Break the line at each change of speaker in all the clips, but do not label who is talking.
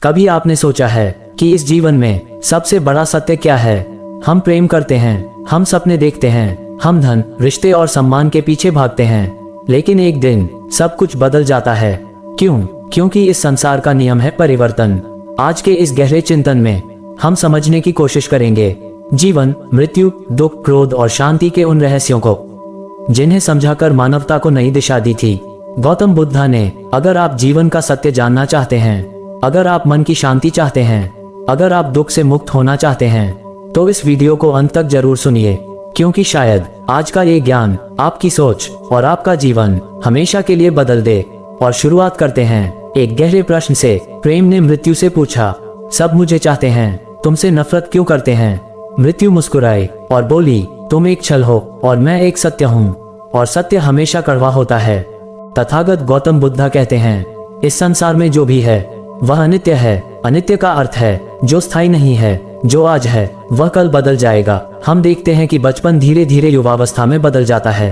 कभी आपने सोचा है कि इस जीवन में सबसे बड़ा सत्य क्या है? हम प्रेम करते हैं, हम सपने देखते हैं, हम धन, रिश्ते और सम्मान के पीछे भागते हैं, लेकिन एक दिन सब कुछ बदल जाता है। क्यों? क्योंकि इस संसार का नियम है परिवर्तन। आज के इस गहरे चिंतन में हम समझने की कोशिश करेंगे जीवन, मृत्यु, दुख, क्रोध और शांति के उन रहस्यों को जिन्हें समझाकर मानवता को नई दिशा दी थी गौतम बुद्धा ने। अगर आप जीवन का सत्य जानना चाहते हैं, अगर आप मन की शांति चाहते हैं, अगर आप दुख से मुक्त होना चाहते हैं, तो इस वीडियो को अंत तक जरूर सुनिए, क्योंकि शायद आज का ये ज्ञान आपकी सोच और आपका जीवन हमेशा के लिए बदल दे। और शुरुआत करते हैं एक गहरे प्रश्न से। प्रेम ने मृत्यु से पूछा, सब मुझे चाहते हैं, तुमसे नफरत क्यों करते हैं? मृत्यु मुस्कुराई और बोली, तुम एक छल हो और मैं एक सत्य हूँ, और सत्य हमेशा कड़वा होता है। तथागत गौतम बुद्धा कहते हैं, इस संसार में जो भी है वह अनित्य है। अनित्य का अर्थ है जो स्थायी नहीं है। जो आज है वह कल बदल जाएगा। हम देखते हैं कि बचपन धीरे धीरे युवावस्था में बदल जाता है,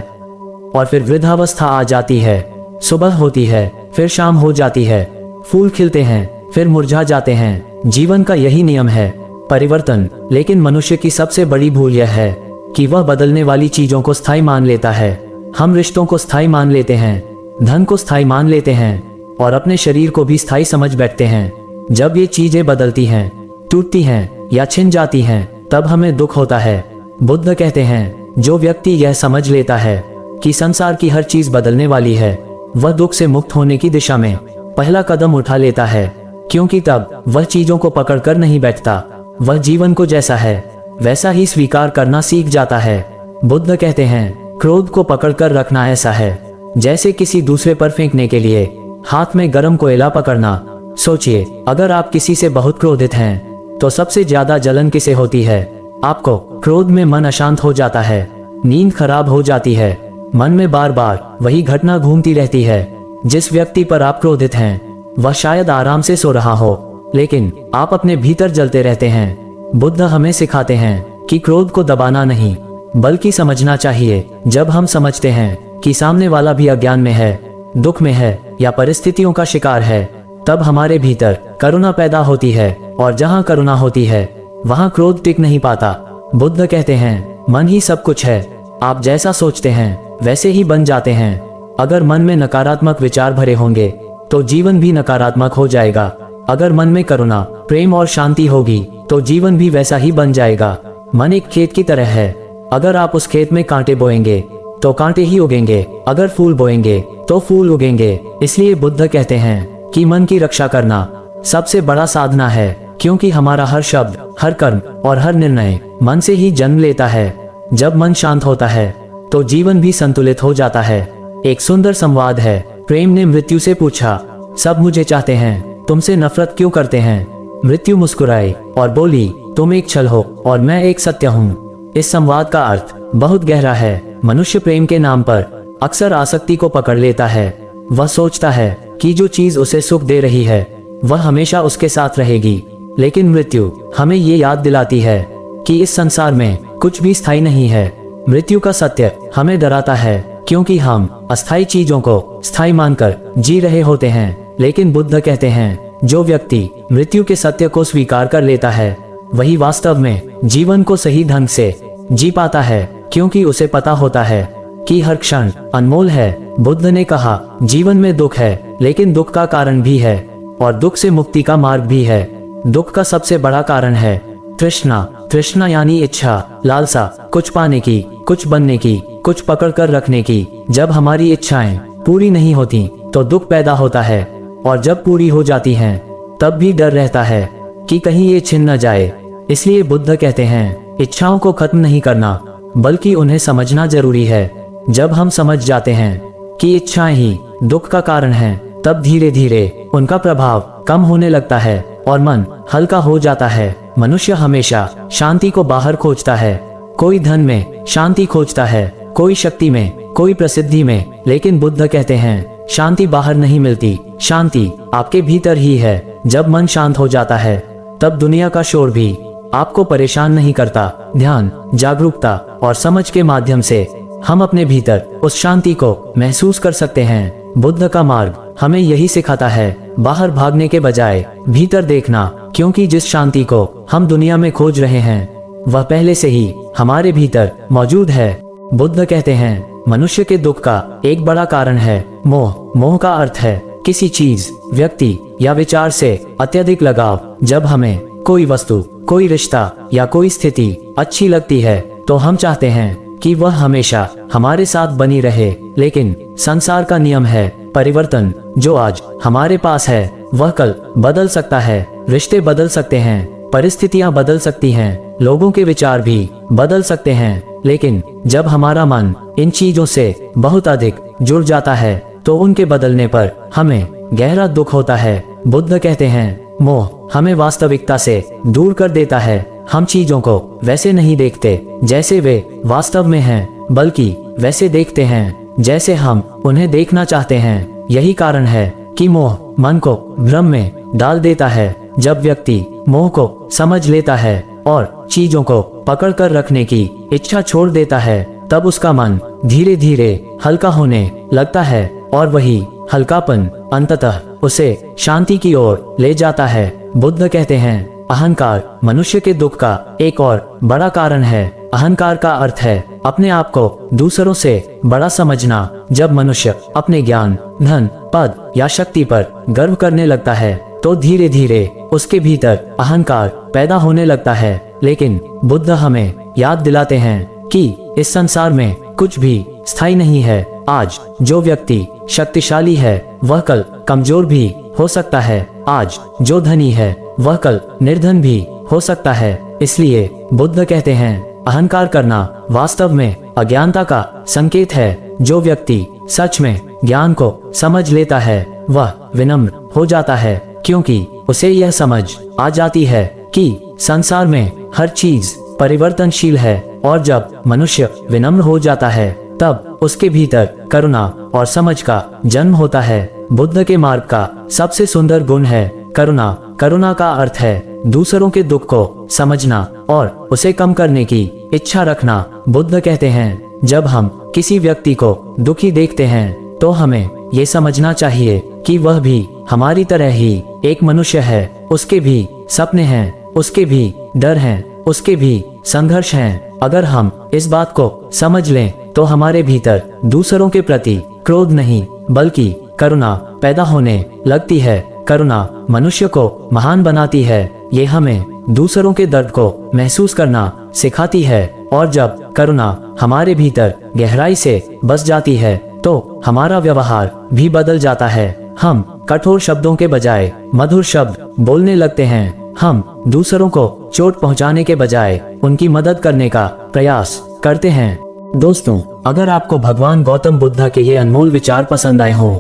और फिर वृद्धावस्था आ जाती है। सुबह होती है, फिर शाम हो जाती है, फूल खिलते हैं, फिर मुरझा जाते हैं। जीवन का यही नियम है, परिवर्तन। लेकिन मनुष्य की सबसे बड़ी भूल यह है कि वह बदलने वाली चीजों को स्थायी मान लेता है। हम रिश्तों को स्थायी मान लेते हैं, धन को स्थायी मान लेते हैं, और अपने शरीर को भी स्थायी समझ बैठते हैं। जब ये चीजें बदलती हैं, टूटती हैं या छिन जाती हैं, तब हमें दुख होता है। बुद्ध कहते हैं, जो व्यक्ति यह समझ लेता है कि संसार की हर चीज बदलने वाली है, वह दुख से मुक्त होने की दिशा में पहला कदम उठा लेता है, क्योंकि तब वह चीजों को पकड़कर नहीं बैठता। वह जीवन को जैसा है वैसा ही स्वीकार करना सीख जाता है। बुद्ध कहते हैं, क्रोध को पकड़कर रखना ऐसा है जैसे किसी दूसरे पर फेंकने के लिए हाथ में गर्म कोयला पकड़ना। सोचिए, अगर आप किसी से बहुत क्रोधित हैं, तो सबसे ज्यादा जलन किसे होती है? आपको। क्रोध में मन अशांत हो जाता है, नींद खराब हो जाती है, मन में बार बार वही घटना घूमती रहती है। जिस व्यक्ति पर आप क्रोधित हैं, वह शायद आराम से सो रहा हो, लेकिन आप अपने भीतर जलते रहते हैं। बुद्ध हमें सिखाते हैं कि क्रोध को दबाना नहीं, बल्कि समझना चाहिए। जब हम समझते हैं कि सामने वाला भी अज्ञान में है, दुख में है या परिस्थितियों का शिकार है, तब हमारे भीतर करुणा पैदा होती है, और जहाँ करुणा होती है वहाँ क्रोध टिक नहीं पाता। बुद्ध कहते हैं, मन ही सब कुछ है। आप जैसा सोचते हैं वैसे ही बन जाते हैं। अगर मन में नकारात्मक विचार भरे होंगे तो जीवन भी नकारात्मक हो जाएगा। अगर मन में करुणा, प्रेम और शांति होगी तो जीवन भी वैसा ही बन जाएगा। मन एक खेत की तरह है। अगर आप उस खेत में कांटे बोएंगे तो कांटे ही उगेंगे, अगर फूल बोएंगे तो फूल उगेंगे। इसलिए बुद्ध कहते हैं कि मन की रक्षा करना सबसे बड़ा साधना है, क्योंकि हमारा हर शब्द, हर कर्म और हर निर्णय मन से ही जन्म लेता है। जब मन शांत होता है तो जीवन भी संतुलित हो जाता है। एक सुंदर संवाद है। प्रेम ने मृत्यु से पूछा, सब मुझे चाहते हैं, तुमसे नफरत क्यों करते हैं? मृत्यु मुस्कुराई और बोली, तुम एक छल हो और मैं एक सत्य हूँ। इस संवाद का अर्थ बहुत गहरा है। मनुष्य प्रेम के नाम पर अक्सर आसक्ति को पकड़ लेता है। वह सोचता है कि जो चीज उसे सुख दे रही है वह हमेशा उसके साथ रहेगी, लेकिन मृत्यु हमें ये याद दिलाती है कि इस संसार में कुछ भी स्थायी नहीं है। मृत्यु का सत्य हमें डराता है, क्योंकि हम अस्थायी चीजों को स्थायी मानकर जी रहे होते हैं। लेकिन बुद्ध कहते हैं, जो व्यक्ति मृत्यु के सत्य को स्वीकार कर लेता है वही वास्तव में जीवन को सही ढंग से जी पाता है, क्योंकि उसे पता होता है कि हर क्षण अनमोल है। बुद्ध ने कहा, जीवन में दुख है, लेकिन दुख का कारण भी है, और दुख से मुक्ति का मार्ग भी है। दुख का सबसे बड़ा कारण है तृष्णा। तृष्णा यानी इच्छा, लालसा, कुछ पाने की, कुछ बनने की, कुछ पकड़ कर रखने की। जब हमारी इच्छाएं पूरी नहीं होती तो दुख पैदा होता है, और जब पूरी हो जाती हैं तब भी डर रहता है कि कहीं ये छिन न जाए। इसलिए बुद्ध कहते हैं, इच्छाओं को खत्म नहीं करना बल्कि उन्हें समझना जरूरी है। जब हम समझ जाते हैं कि इच्छाएं ही दुख का कारण हैं, तब धीरे धीरे उनका प्रभाव कम होने लगता है और मन हल्का हो जाता है। मनुष्य हमेशा शांति को बाहर खोजता है। कोई धन में शांति खोजता है, कोई शक्ति में, कोई प्रसिद्धि में, लेकिन बुद्ध कहते हैं, शांति बाहर नहीं मिलती, शांति आपके भीतर ही है। जब मन शांत हो जाता है तब दुनिया का शोर भी आपको परेशान नहीं करता। ध्यान, जागरूकता और समझ के माध्यम से हम अपने भीतर उस शांति को महसूस कर सकते हैं। बुद्ध का मार्ग हमें यही सिखाता है, बाहर भागने के बजाय भीतर देखना, क्योंकि जिस शांति को हम दुनिया में खोज रहे हैं वह पहले से ही हमारे भीतर मौजूद है। बुद्ध कहते हैं, मनुष्य के दुख का एक बड़ा कारण है मोह। मोह का अर्थ है किसी चीज, व्यक्ति या विचार से अत्यधिक लगाव। जब हमें कोई वस्तु, कोई रिश्ता या कोई स्थिति अच्छी लगती है तो हम चाहते हैं कि वह हमेशा हमारे साथ बनी रहे। लेकिन संसार का नियम है परिवर्तन। जो आज हमारे पास है वह कल बदल सकता है। रिश्ते बदल सकते हैं, परिस्थितियां बदल सकती हैं, लोगों के विचार भी बदल सकते हैं। लेकिन जब हमारा मन इन चीजों से बहुत अधिक जुड़ जाता है तो उनके बदलने पर हमें गहरा दुख होता है। बुद्ध कहते हैं, मोह हमें वास्तविकता से दूर कर देता है। हम चीजों को वैसे नहीं देखते जैसे वे वास्तव में हैं, बल्कि वैसे देखते हैं जैसे हम उन्हें देखना चाहते हैं। यही कारण है कि मोह मन को भ्रम में डाल देता है। जब व्यक्ति मोह को समझ लेता है और चीजों को पकड़ कर रखने की इच्छा छोड़ देता है, तब उसका मन धीरे धीरे हल्का होने लगता है और वही हल्कापन अंततः उसे शांति की ओर ले जाता है। बुद्ध कहते हैं, अहंकार मनुष्य के दुख का एक और बड़ा कारण है। अहंकार का अर्थ है अपने आप को दूसरों से बड़ा समझना। जब मनुष्य अपने ज्ञान, धन, पद या शक्ति पर गर्व करने लगता है तो धीरे धीरे उसके भीतर अहंकार पैदा होने लगता है। लेकिन बुद्ध हमें याद दिलाते हैं कि इस संसार में कुछ भी स्थायी नहीं है। आज जो व्यक्ति शक्तिशाली है वह कल कमजोर भी हो सकता है। आज जो धनी है वह कल निर्धन भी हो सकता है। इसलिए बुद्ध कहते हैं, अहंकार करना वास्तव में अज्ञानता का संकेत है। जो व्यक्ति सच में ज्ञान को समझ लेता है वह विनम्र हो जाता है, क्योंकि उसे यह समझ आ जाती है कि संसार में हर चीज परिवर्तनशील है। और जब मनुष्य विनम्र हो जाता है तब उसके भीतर करुणा और समझ का जन्म होता है। बुद्ध के मार्ग का सबसे सुंदर गुण है करुणा। करुणा का अर्थ है दूसरों के दुख को समझना और उसे कम करने की इच्छा रखना। बुद्ध कहते हैं, जब हम किसी व्यक्ति को दुखी देखते हैं तो हमें ये समझना चाहिए कि वह भी हमारी तरह ही एक मनुष्य है। उसके भी सपने हैं, उसके भी डर हैं, उसके भी संघर्ष हैं। अगर हम इस बात को समझ लें तो हमारे भीतर दूसरों के प्रति क्रोध नहीं बल्कि करुणा पैदा होने लगती है। करुणा मनुष्य को महान बनाती है। ये हमें दूसरों के दर्द को महसूस करना सिखाती है। और जब करुणा हमारे भीतर गहराई से बस जाती है तो हमारा व्यवहार भी बदल जाता है। हम कठोर शब्दों के बजाय मधुर शब्द बोलने लगते हैं। हम दूसरों को चोट पहुंचाने के बजाय उनकी मदद करने का प्रयास करते हैं। दोस्तों, अगर आपको भगवान गौतम बुद्ध के ये अनमोल विचार पसंद आए हों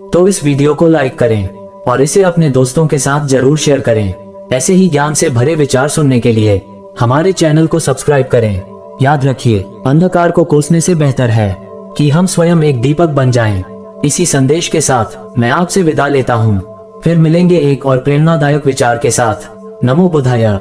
तो इस वीडियो को लाइक करें और इसे अपने दोस्तों के साथ जरूर शेयर करें। ऐसे ही ज्ञान से भरे विचार सुनने के लिए हमारे चैनल को सब्सक्राइब करें। याद रखिए, अंधकार को कोसने से बेहतर है कि हम स्वयं एक दीपक बन जाएं। इसी संदेश के साथ मैं आपसे विदा लेता हूँ। फिर मिलेंगे एक और प्रेरणादायक विचार के साथ। नमो बुद्धाय।